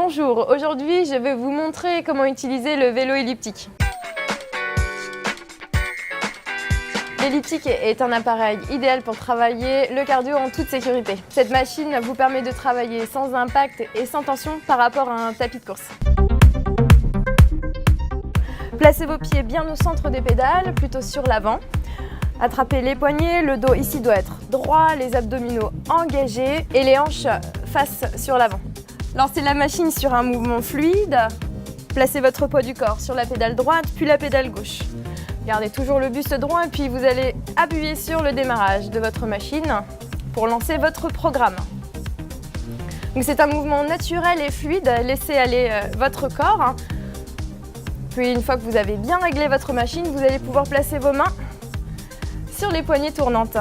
Bonjour, aujourd'hui je vais vous montrer comment utiliser le vélo elliptique. L'elliptique est un appareil idéal pour travailler le cardio en toute sécurité. Cette machine vous permet de travailler sans impact et sans tension par rapport à un tapis de course. Placez vos pieds bien au centre des pédales, plutôt sur l'avant. Attrapez les poignets, le dos ici doit être droit, les abdominaux engagés et les hanches face sur l'avant. Lancez la machine sur un mouvement fluide. Placez votre poids du corps sur la pédale droite puis la pédale gauche. Gardez toujours le buste droit et puis vous allez appuyer sur le démarrage de votre machine pour lancer votre programme. C'est un mouvement naturel et fluide, laissez aller votre corps. Puis une fois que vous avez bien réglé votre machine, vous allez pouvoir placer vos mains sur les poignées tournantes.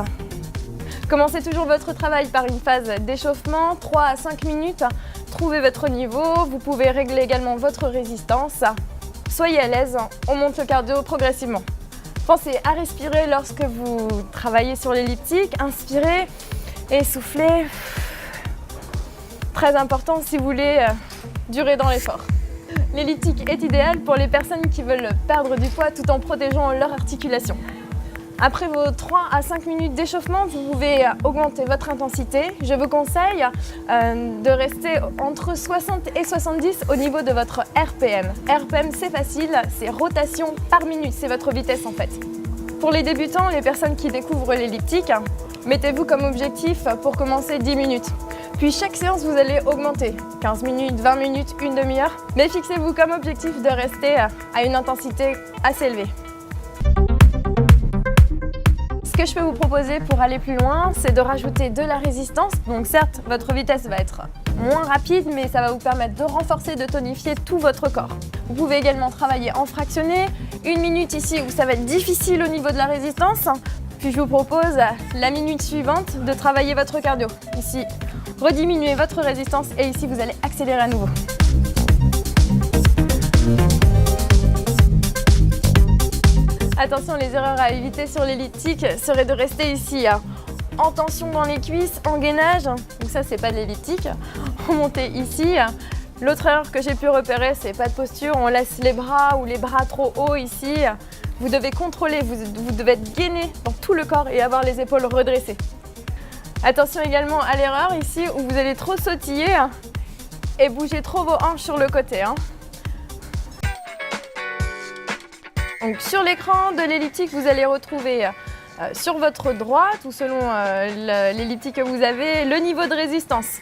Commencez toujours votre travail par une phase d'échauffement, 3 à 5 minutes. Trouvez votre niveau, vous pouvez régler également votre résistance. Soyez à l'aise, on monte le cardio progressivement. Pensez à respirer lorsque vous travaillez sur l'elliptique. Inspirez et soufflez. Très important si vous voulez durer dans l'effort. L'elliptique est idéale pour les personnes qui veulent perdre du poids tout en protégeant leur articulation. Après vos 3 à 5 minutes d'échauffement, vous pouvez augmenter votre intensité. Je vous conseille de rester entre 60 et 70 au niveau de votre RPM. RPM, c'est facile, c'est rotation par minute, c'est votre vitesse en fait. Pour les débutants, les personnes qui découvrent l'elliptique, mettez-vous comme objectif pour commencer 10 minutes. Puis chaque séance, vous allez augmenter, 15 minutes, 20 minutes, une demi-heure. Mais fixez-vous comme objectif de rester à une intensité assez élevée. Ce que je peux vous proposer pour aller plus loin, c'est de rajouter de la résistance. Donc certes, votre vitesse va être moins rapide, mais ça va vous permettre de renforcer, de tonifier tout votre corps. Vous pouvez également travailler en fractionné. 1 minute ici où ça va être difficile au niveau de la résistance. Puis je vous propose la minute suivante de travailler votre cardio. Ici, rediminuez votre résistance et ici, vous allez accélérer à nouveau. Attention, les erreurs à éviter sur l'elliptique seraient de rester ici en tension dans les cuisses, en gainage. Donc ça, c'est pas de l'elliptique. Remontez ici. L'autre erreur que j'ai pu repérer, c'est pas de posture. On laisse les bras ou les bras trop hauts ici. Vous devez contrôler, vous devez être gainé dans tout le corps et avoir les épaules redressées. Attention également à l'erreur ici où vous allez trop sautiller et bouger trop vos hanches sur le côté. Donc, sur l'écran de l'elliptique, vous allez retrouver sur votre droite ou selon l'elliptique que vous avez, le niveau de résistance.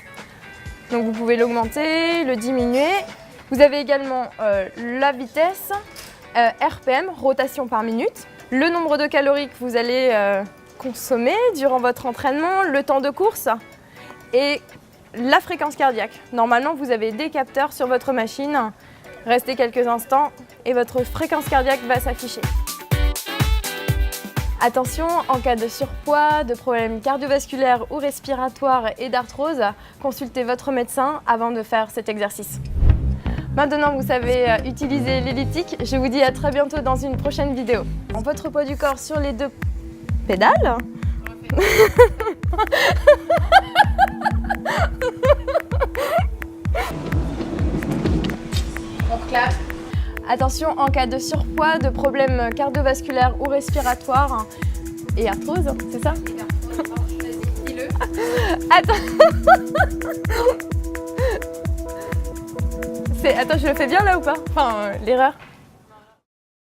Donc vous pouvez l'augmenter, le diminuer. Vous avez également la vitesse, RPM, rotation par minute, le nombre de calories que vous allez consommer durant votre entraînement, le temps de course et la fréquence cardiaque. Normalement, vous avez des capteurs sur votre machine. Restez quelques instants et votre fréquence cardiaque va s'afficher. Attention, en cas de surpoids, de problèmes cardiovasculaires ou respiratoires et d'arthrose, consultez votre médecin avant de faire cet exercice. Maintenant, vous savez utiliser l'elliptique. Je vous dis à très bientôt dans une prochaine vidéo. Votre poids du corps sur les 2 pédales. Attention, en cas de surpoids, de problèmes cardiovasculaires ou respiratoires et arthrose, c'est ça? Attends, je le fais bien là ou pas? Enfin, l'erreur.